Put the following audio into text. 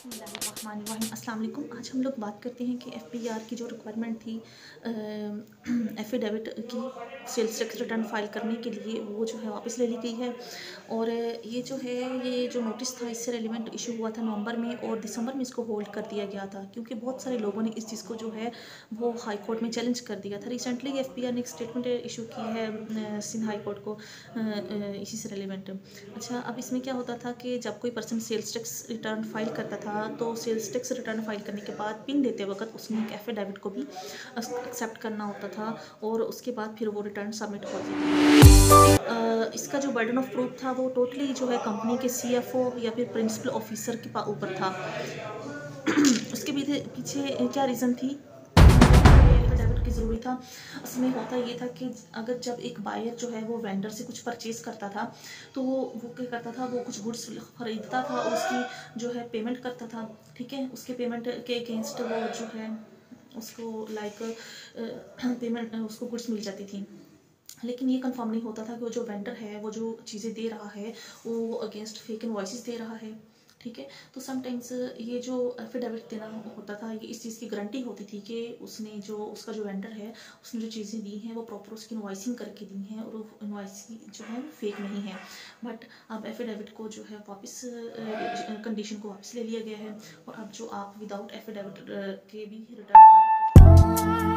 बिस्मिल्लाहिर्रहमानिर्रहीम। अस्सलाम वालेकुम। आज हम लोग बात करते हैं कि एफपीआर की जो रिक्वायरमेंट थी एफिडेविट की सेल्स टैक्स रिटर्न फाइल करने के लिए, वो जो है वापस ले ली गई है। और ये जो है, ये जो नोटिस था इससे रेलिवेंट इशू हुआ था नवंबर में, और दिसंबर में इसको होल्ड कर दिया गया था क्योंकि बहुत सारे लोगों ने इस चीज़ को जो है वो हाई कोर्ट में चैलेंज कर दिया था। रिसेंटली एफपीआर ने एक स्टेटमेंट इशू की है सिंध हाई कोर्ट को इसी से रेलिवेंट। अच्छा, अब इसमें क्या होता था कि जब कोई person sales tax return file करता था तो सेल्स टैक्स रिटर्न फाइल करने के बाद पिन देते वक्त उसने एक एफिडेविट को भी एक्सेप्ट करना होता था, और उसके बाद फिर वो रिटर्न सबमिट होती थी। इसका जो बर्डन ऑफ प्रूफ था वो टोटली जो है कंपनी के सीएफओ या फिर प्रिंसिपल ऑफिसर के ऊपर था। उसके पीछे क्या रीज़न थी एफिडेविट की ज़रूरी था? उसमें होता ये था कि अगर जब एक बायर जो है वो वेंडर से कुछ परचेज करता था तो वो क्या करता था, वो कुछ गुड्स खरीदता था और उसकी जो है पेमेंट करता था। ठीक है, उसके पेमेंट के अगेंस्ट वो जो है उसको पेमेंट उसको गुड्स मिल जाती थी। लेकिन ये कंफर्म नहीं होता था कि वो जो वेंडर है वो जो चीज़ें दे रहा है वो अगेंस्ट फेक इनवॉइसेस दे रहा है। ठीक है, तो समटाइम्स ये जो एफिडेविट देना होता था, ये इस चीज़ की गारंटी होती थी कि उसका जो वेंडर है उसने जो चीज़ें दी हैं वो प्रॉपर उसकी इनवॉइसिंग करके दी हैं और वो इनवॉइस जो है वो फेक नहीं है। बट अब एफिडेविट को जो है वापस कंडीशन को वापस ले लिया गया है, और अब जो आप विदाउट एफिडेविट के भी रिटर्न